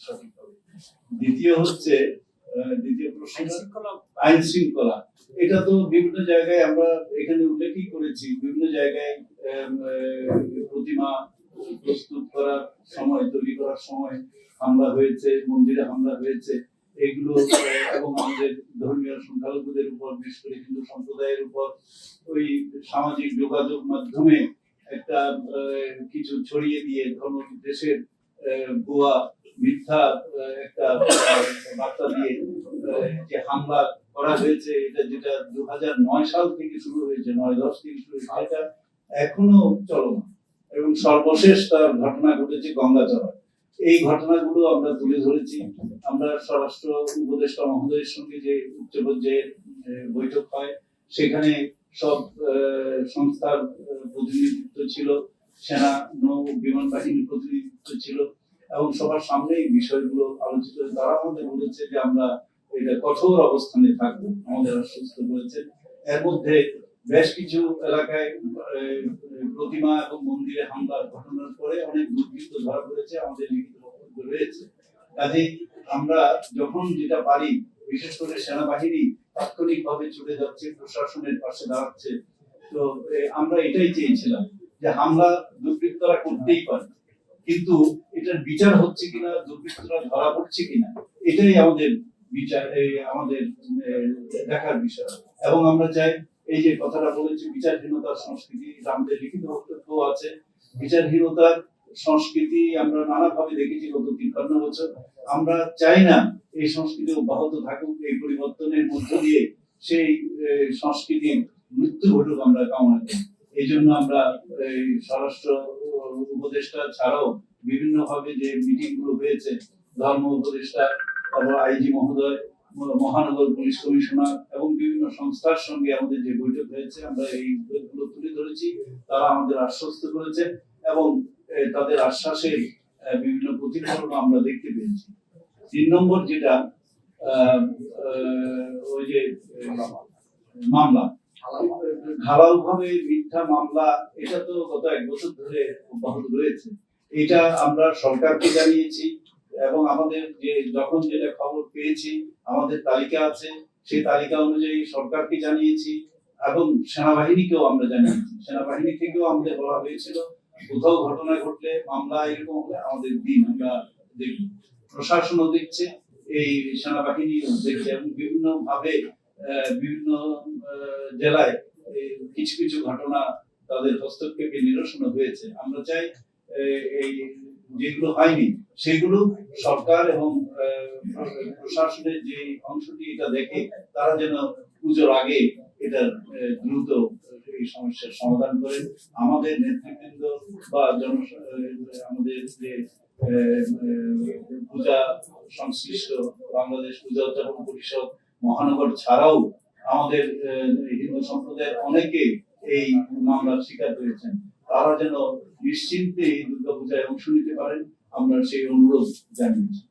সঠিক হবে। দ্বিতীয় প্রশ্ন আইন শৃঙ্খলা। এটা তো বিভিন্ন জায়গায় আমরা এখানে উল্লেখই করেছি, বিভিন্ন জায়গায় প্রতিমা প্রস্তুত করার সময়, তৈরি করার সময় হামলা হয়েছে, মন্দিরে হামলা হয়েছে, এগুলো এবং আমাদের ধর্মীয় সংখ্যালঘুদের উপর, বিশেষ করে হিন্দু সম্প্রদায়ের উপর ওই সামাজিক যোগাযোগ মাধ্যমে একটা কিছু ছড়িয়ে দিয়ে ধর্মবিদ্বেষের ভুয়া মিথ্যা একটা বার্তা দিয়ে যে হামলা করা হয়েছে, এটা যেটা 2009 সাল থেকে শুরু হয়েছে, 9-10 থেকে শুরু হয়েছে, এটা এখনো চলমান। এবং সর্বশেষ তার ঘটনা ঘটেছে গঙ্গাচড়া। এই ঘটনাগুলো আমরা তুলে ধরেছি। আমরা স্বরাষ্ট্র উপদেষ্টা মহোদয়ের সঙ্গে যে উচ্চ পর্যায়ের বৈঠক হয়, সেখানে সব সংস্থার প্রতিনিধিত্ব ছিল, সেনা, নৌ, বিমান বাহিনীর প্রতিনিধিত্ব ছিল, এবং সবার সামনে এই বিষয়গুলো আলোচিত। তারা আমাদের বলেছে যে আমরা এটা কঠোর অবস্থানে থাকবো, আমাদের আশ্বস্ত করেছে। এর মধ্যে বেশ কিছু এলাকায় প্রতিমা এবং মন্দিরে হামলার ঘটনার পরে অনেক দুর্বৃত্ত ধরা পড়েছে, আমাদের লিখিত বক্তব্য রয়েছে। কাজে আমরা যখন যেটা পারি, বিশেষ করে সেনাবাহিনী তাৎক্ষণিকভাবে ছুটে যাচ্ছে, প্রশাসনের পাশে দাঁড়াচ্ছে। তো আমরা এটাই চেয়েছিলাম যে হামলা দুর্বৃত্তরা করতেই পারে, কিন্তু এটার বিচার হচ্ছে কিনা, দুর্বৃত্তরা ধরা পড়ছে কিনা, এটাই আমাদের বিচার, আমাদের দেখার বিষয়। এবং আমরা চাই, এই যে কথাটা বলেছি বিচারহীনতার সংস্কৃতি, আমাদের লিখিত বক্তব্য আছে। বিচারহীনতার সংস্কৃতি আমরা নানাভাবে দেখেছি গত 53 বছর। আমরা চাই না এই সংস্কৃতি অব্যাহত থাকুক। এই পরিবর্তনের মধ্য দিয়ে সেই সংস্কৃতির মৃত্যু ঘটুক আমরা কামনা করি। এই জন্য আমরা স্বরাষ্ট্র উপদেষ্টা ছাড়াও বিভিন্ন ভাবে যে মিটিং গুলো হয়েছে, ধর্ম উপদেষ্টা, তারপর আইজি মহোদয়, মহানগর পুলিশ কমিশনার এবং বিভিন্ন সংস্থার সঙ্গে আমাদের যে বৈঠক হয়েছে, আমরা এই বিষয়গুলো তুলে ধরেছি। তারা আমাদের আশ্বস্ত করেছে এবং তাদের আশ্বাসের বিভিন্ন প্রতিফলন আমরা দেখতে পেয়েছি। 3 নম্বর যেটা ওই যে মামলা, ঢালাও ভাবে মিথ্যা মামলা, এটা তো গত 1 বছর ধরে অব্যাহত রয়েছে। এটা আমরা সরকারকে জানিয়েছি এবং আমাদের যে যখন যেটা খবর পেয়েছি, আমাদের তালিকা আছে, সেই তালিকা অনুযায়ী সরকারকে জানিয়েছি এবং সেনাবাহিনীকেও আমরা জানিয়েছি। সেনাবাহিনী থেকেও আমাদের বলা হয়েছিল কোথাও ঘটনা ঘটলে, মামলা এরকম হলে আমাদের দিন, আমরা দেখব। প্রশাসনও দেখছে, এই সেনাবাহিনী দেখছে, এবং বিভিন্ন ভাবে বিভিন্ন জেলায় কিছু কিছু ঘটনা তাদের হস্তক্ষেপে নিরসন হয়েছে। আমরা চাই এই যেগুলো হয়নি সেগুলো সরকার এবং প্রশাসনের যে অংশটি এটা দেখে, তারা যেন পুজোর আগে এটা দ্রুত এই সমস্যার সমাধান করেন। আমাদের নেতৃবৃন্দ বা আমাদের যে পূজা সংশ্লিষ্ট বাংলাদেশ পূজা উদযাপন পরিষদ মহানগর ছাড়াও আমাদের হিন্দু সম্প্রদায়ের অনেকে এই মামলার শিকার হয়েছেন, তারা যেন নিশ্চিন্তে এই দুর্গাপূজায় অংশ নিতে পারেন, আমরা সেই অনুরোধ জানিয়েছি।